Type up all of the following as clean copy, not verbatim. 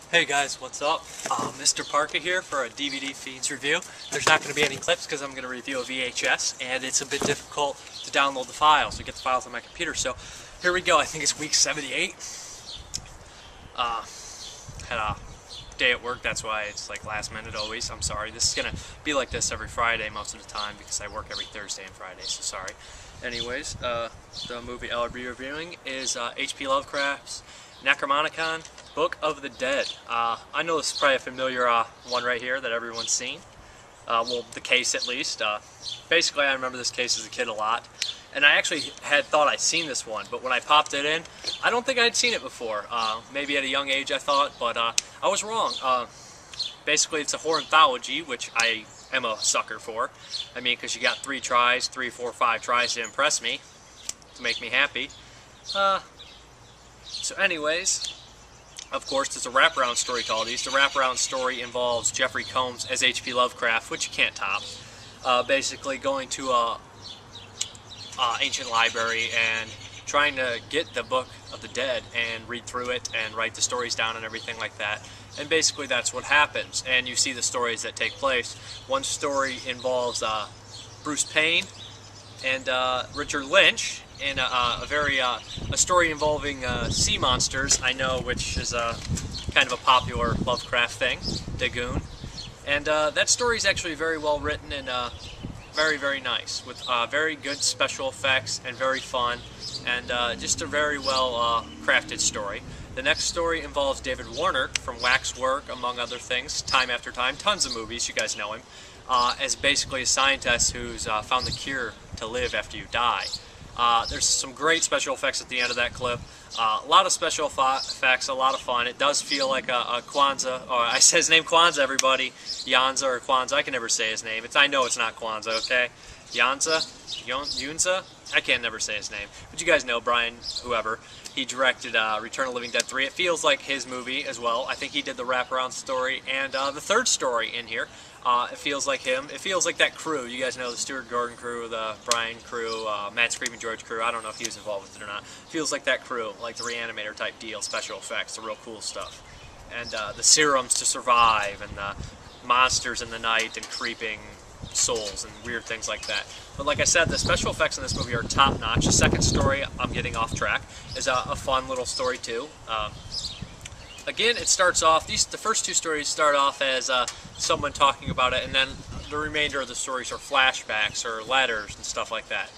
Hey guys, what's up? Mrparka here for a DVD Fiends review. There's not going to be any clips because I'm going to review a VHS and it's a bit difficult to download the files, to get the files on my computer. So here we go. I think it's week 78. Had a day at work, that's why it's like last minute always. I'm sorry. This is going to be like this every Friday most of the time because I work every Thursday and Friday, so sorry. Anyways, the movie I'll be reviewing is H.P. Lovecraft's Necronomicon, Book of the Dead. I know this is probably a familiar one right here that everyone's seen. Well, the case at least. Basically, I remember this case as a kid a lot. And I actually had thought I'd seen this one, but when I popped it in, I don't think I'd seen it before. Maybe at a young age I thought, but I was wrong. Basically, it's a horror anthology, which I am a sucker for. I mean, because you got 3 tries, 3, 4, 5 tries to impress me, to make me happy. So anyways, of course, there's a wraparound story to all these. The wraparound story involves Jeffery Combs as H.P. Lovecraft, which you can't top. Basically going to a ancient library and trying to get the Book of the Dead and read through it and write the stories down and everything like that. And basically that's what happens. And you see the stories that take place. One story involves Bruce Payne and Richard Lynch in a story involving sea monsters, I know, which is kind of a popular Lovecraft thing, Dagoon. And that story is actually very well written and very, very nice, with very good special effects and very fun, and just a very well crafted story. The next story involves David Warner from Waxwork, among other things, time after time, tons of movies, you guys know him, as basically a scientist who's found the cure to live after you die. There's some great special effects at the end of that clip. A lot of special effects, a lot of fun. It does feel like a Kwanzaa, or I say his name Kwanzaa, everybody. Yunza or Kwanzaa, I can never say his name. I know it's not Kwanzaa, okay? Yunza? I can never say his name. But you guys know Brian, whoever. He directed Return of the Living Dead 3. It feels like his movie as well. I think he did the wraparound story and the third story in here. It feels like him. It feels like that crew. You guys know the Stuart Gordon crew, the Brian crew, Matt Screaming George crew. I don't know if he was involved with it or not. Feels like that crew, like the Reanimator type deal, special effects, the real cool stuff. And the serums to survive, and the monsters in the night, and creeping souls, and weird things like that. But like I said, the special effects in this movie are top-notch. The second story, I'm getting off track, is a fun little story too. Again, it starts off, the first 2 stories start off as someone talking about it, and then the remainder of the stories are flashbacks or letters and stuff like that.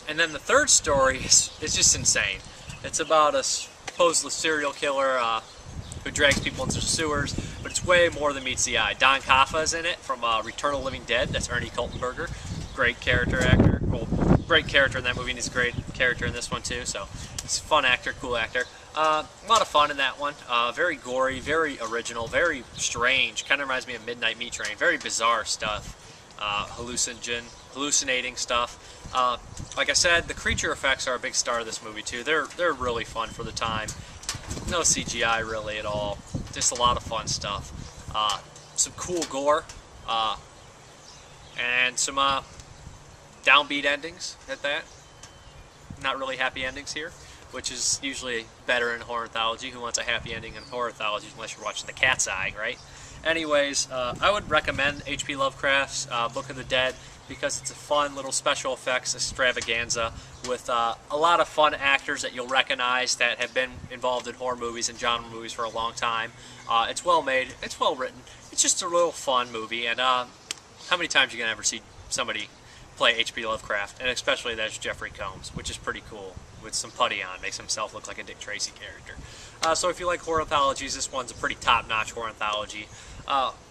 And then the third story is just insane. It's about a supposed serial killer who drags people into the sewers, but it's way more than meets the eye. Don Calfa is in it from Return of the Living Dead. That's Ernie Kultenberger. Great character actor. Well, great character in that movie, and he's a great character in this one too. So he's a fun actor, cool actor. A lot of fun in that one. Very gory, very original, very strange. Kind of reminds me of Midnight Meat Train. Very bizarre stuff. Hallucinating stuff. Like I said, the creature effects are a big star of this movie too. They're really fun for the time. No CGI really at all. Just a lot of fun stuff. Some cool gore. And some downbeat endings at that. Not really happy endings here, which is usually better in horror anthology. Who wants a happy ending in horror anthology unless you're watching The Cat's Eye, right? Anyways, I would recommend H.P. Lovecraft's Book of the Dead because it's a fun little special effects extravaganza with a lot of fun actors that you'll recognize that have been involved in horror movies and genre movies for a long time. It's well made, it's well written, it's just a real fun movie, and how many times are you going to ever see somebody play H.P. Lovecraft, and especially that's Jeffery Combs, which is pretty cool, with some putty on, makes himself look like a Dick Tracy character. So if you like horror anthologies, this one's a pretty top-notch horror anthology.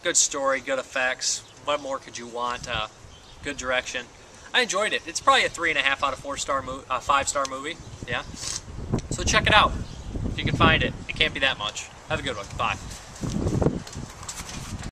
Good story, good effects, what more could you want? Good direction. I enjoyed it. It's probably a 3.5 out of 5-star movie. Yeah. So check it out if you can find it. It can't be that much. Have a good one. Bye.